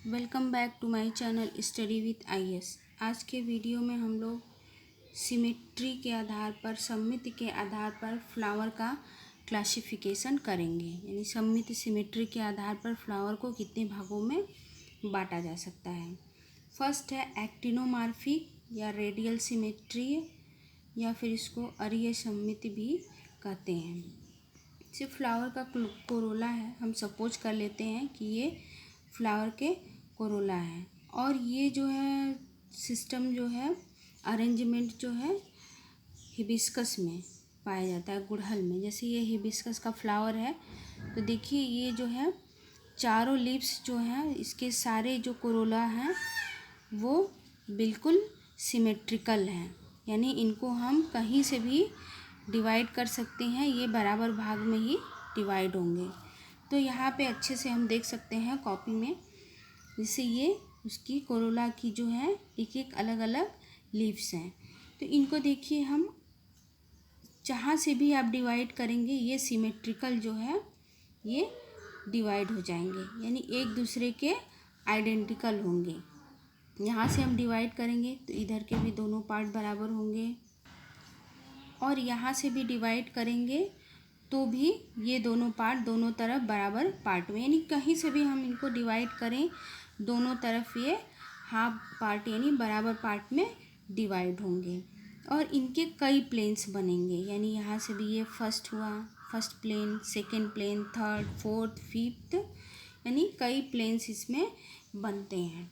Welcome back to my channel study with IAS. आज के video में हम लोग सिमेट्री के आधार पर, सममिति के आधार पर फ्लावर का क्लासिफिकेशन करेंगे। यानी सममिति सिमेट्री के आधार पर फ्लावर को कितने भागों में बांटा जा सकता है। फर्स्ट है एक्टिनोमॉर्फिक या रेडियल सिमेट्री, या फिर इसको अरीय सममिति भी कहते हैं। सिर्फ फ्लावर का कोरोला है, हम सपोज कर लेते हैं कि ये फ्लावर के कोरोला है, और ये जो है सिस्टम जो है अरेंजमेंट जो है हिबिस्कस में पाया जाता है, गुड़हल में। जैसे ये हिबिस्कस का फ्लावर है तो देखिए ये जो है चारों लीव्स जो हैं, इसके सारे जो कोरोला हैं वो बिल्कुल सिमेट्रिकल हैं, यानी इनको हम कहीं से भी डिवाइड कर सकते हैं, ये बराबर भाग में ही डिवाइड होंगे। तो यहाँ पे अच्छे से हम देख सकते हैं कॉपी में, जैसे ये उसकी कोरोला की जो है एक एक अलग अलग लीव्स हैं। तो इनको देखिए, हम जहाँ से भी आप डिवाइड करेंगे ये सिमेट्रिकल जो है ये डिवाइड हो जाएंगे, यानी एक दूसरे के आइडेंटिकल होंगे। यहाँ से हम डिवाइड करेंगे तो इधर के भी दोनों पार्ट बराबर होंगे, और यहाँ से भी डिवाइड करेंगे तो भी ये दोनों पार्ट दोनों तरफ बराबर पार्ट में, यानी कहीं से भी हम इनको डिवाइड करें दोनों तरफ ये हाफ पार्ट यानी बराबर पार्ट में डिवाइड होंगे। और इनके कई प्लेन्स बनेंगे, यानी यहाँ से भी ये फर्स्ट हुआ, first plane, second plane, third, fourth, fifth, यानी कई प्लेन्स इसमें बनते हैं।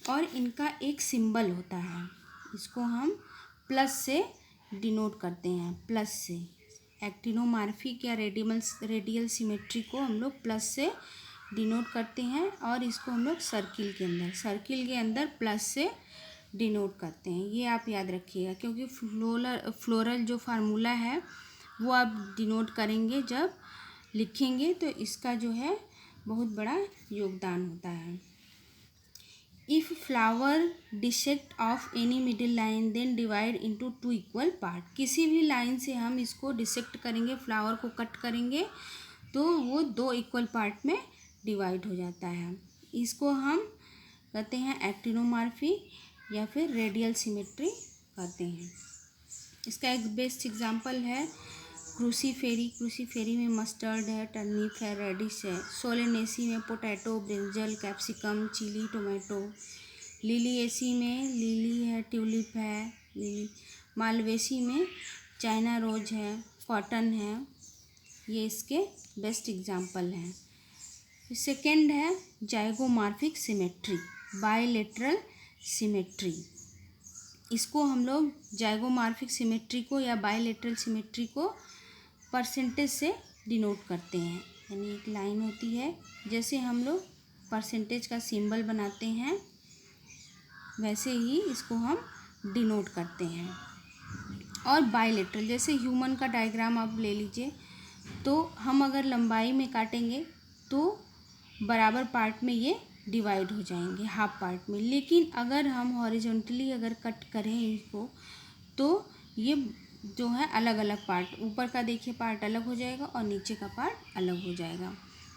और इनका एक सिंबल होता है, इसको हम प्लस से डिनोट करते हैं, प्लस से। एक्टिनोमॉर्फिक या रेडियल सिमेट्री को हम लोग प्लस से डिनोट करते हैं, और इसको हम लोग सर्किल के अंदर प्लस से डिनोट करते हैं। ये आप याद रखिएगा, क्योंकि फ्लोरल जो फार्मूला है वो आप डिनोट करेंगे जब लिखेंगे, तो इसका जो है बहुत बड़ा योगदान होता है। If flower dissect of any middle line then divide into two equal part. किसी भी लाइन से हम इसको डिसेक्ट करेंगे, फ्लावर को कट करेंगे, तो वो दो इक्वल पार्ट में डिवाइड हो जाता है। इसको हम कहते हैं एक्टिनोमॉर्फिक या फिर रेडियल सिमेट्री कहते हैं। इसका एक बेस्ट एग्जांपल है क्रूसीफेरी में मस्टर्ड है, टर्निप है, रेडिश है। सोलेनेसी में potato, brinjal, capsicum, chilli, tomato. Liliaceae में लिली है, ट्यूलिप है, लिली। मालवेसी में चाइना रोज है, कॉटन है। ये इसके बेस्ट एग्जांपल हैं। सेकेंड है जाइगोमॉर्फिक सिमेट्री, बायलेटरल सिमेट्री। इसको हम लोग जाइगोमॉर्फिक सिमेट्री को या बायलेटरल सिमेट्री को परसेंटेज से डिनोट करते हैं। यानी एक लाइन होती है, जैसे हम लोग परसेंटेज का सिंबल बनाते हैं वैसे ही इसको हम डिनोट करते हैं। और बायलेटरल, जैसे ह्यूमन का डायग्राम आप ले लीजिए, तो हम अगर लंबाई में काटेंगे तो बराबर पार्ट में ये डिवाइड हो जाएंगे, हाफ पार्ट में। लेकिन अगर हम हॉरिजॉन्टली अगर कट करें इसको, तो ये जो है अलग अलग पार्ट, ऊपर का देखिए पार्ट अलग हो जाएगा और नीचे का पार्ट अलग हो जाएगा।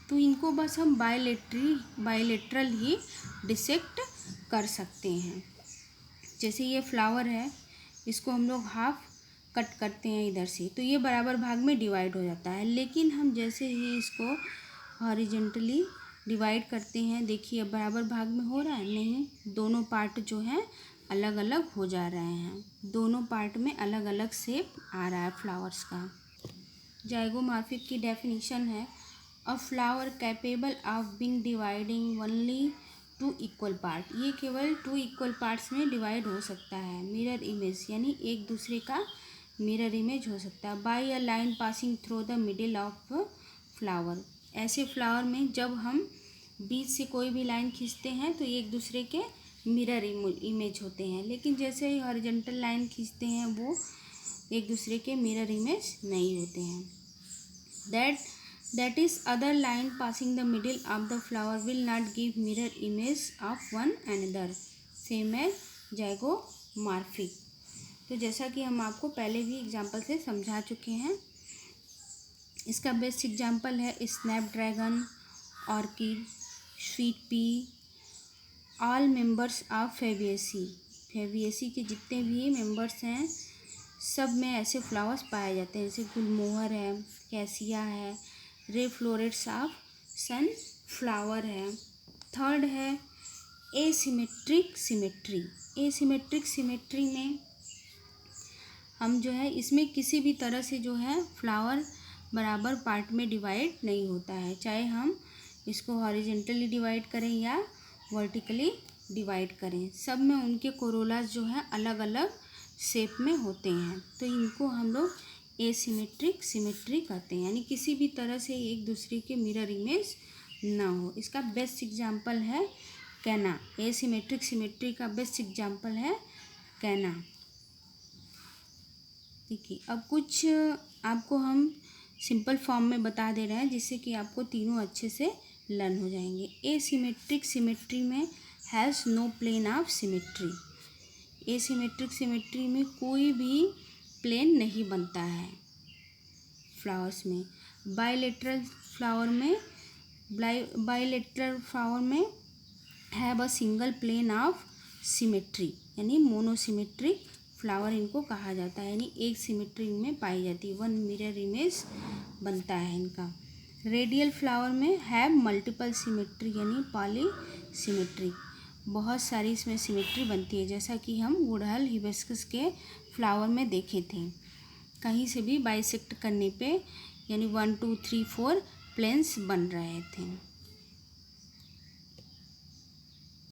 तो इनको बस हम बायलेटरल ही डिसेक्ट कर सकते हैं। जैसे ये फ्लावर है, इसको हम लोग हाफ कट करते हैं इधर से, तो ये बराबर भाग में डिवाइड हो जाता है। लेकिन हम जैसे ही इसको हॉरिजॉन्टली डिवाइड करते हैं, देखिए बराबर भाग में हो रहा है, नहीं, दोनों पार्ट जो हैं अलग अलग हो जा रहे हैं, दोनों पार्ट में अलग अलग शेप आ रहा है फ्लावर्स का। जाइगोमॉर्फिक की डेफिनेशन है a flower capable of being dividing only two equal part. ये केवल टू इक्वल पार्ट्स में डिवाइड हो सकता है। मिरर इमेज, यानी एक दूसरे का मिरर इमेज हो सकता है। By a line passing through the middle of flower. ऐसे फ्लावर में जब हम बीच से कोई भी लाइन खींचते हैं तो एक दूसरे के मिरर इमेज होते हैं, लेकिन जैसे ही हॉरिजॉन्टल लाइन खींचते हैं वो एक दूसरे के मिरर इमेज नहीं होते हैं। That is other line passing the middle of the flower will not give mirror image of one another, same as zygomorphic. तो जैसा कि हम आपको पहले भी एग्जाम्पल से समझा चुके हैं। इसका बेस्ट एग्जाम्पल है Snapdragon, orchid, sweet pea, all members of फेबिएसी के जितने भी मेंबर्स हैं सब में ऐसे फ्लावर्स पाए जाते हैं, जैसे गुलमोहर है, कैसिया है, रेफ्लोरेट्स ऑफ सनफ्लावर है। थर्ड है एसिमेट्रिक सिमेट्री में हम जो है इसमें किसी भी तरह से जो है फ्लावर बराबर पार्ट में डिवाइड नहीं होता है, चाहे हम इसको हॉरिजेंटली डिवाइड करें या वर्टिकली डिवाइड करें, सब में उनके कोरोलास जो है अलग अलग शेप में होते हैं, तो इनको हम लोग एसिमेट्रिक सिमेट्री कहते हैं, यानी किसी भी तरह से एक दूसरे के मिरर इमेज ना हो। इसका बेस्ट एग्जांपल है कैना। एसिमेट्रिक सिमेट्री का बेस्ट एग्जांपल है कैना। देखिए अब कुछ आपको हम सिंपल फॉर्म में बता दे रहे हैं जिससे कि आपको तीनों अच्छे से लर्न हो जाएंगे। एसिमेट्रिक सिमेट्री में has no plane of symmetry. Asymmetric symmetry में कोई भी प्लेन नहीं बनता है फ्लावर्स में। बाइलेटरल फ्लावर में have a single plane of symmetry, यानी मोनोसिमेट्रिक फ्लावर इनको कहा जाता है, यानी एक सिमेट्री में पाई जाती है, वन मिरर इमेज बनता है इनका। रेडियल फ्लावर में हैव मल्टीपल सिमेट्री, यानी पॉलीसिमेट्रिक, बहुत सारी इसमें सिमेट्री बनती है, जैसा कि हम गुड़हल हिबिस्कस के फ्लावर में देखे थे। कहीं से भी बाइसेक्ट करने पे यानी 1 2 3 4 प्लेन्स बन रहे थे।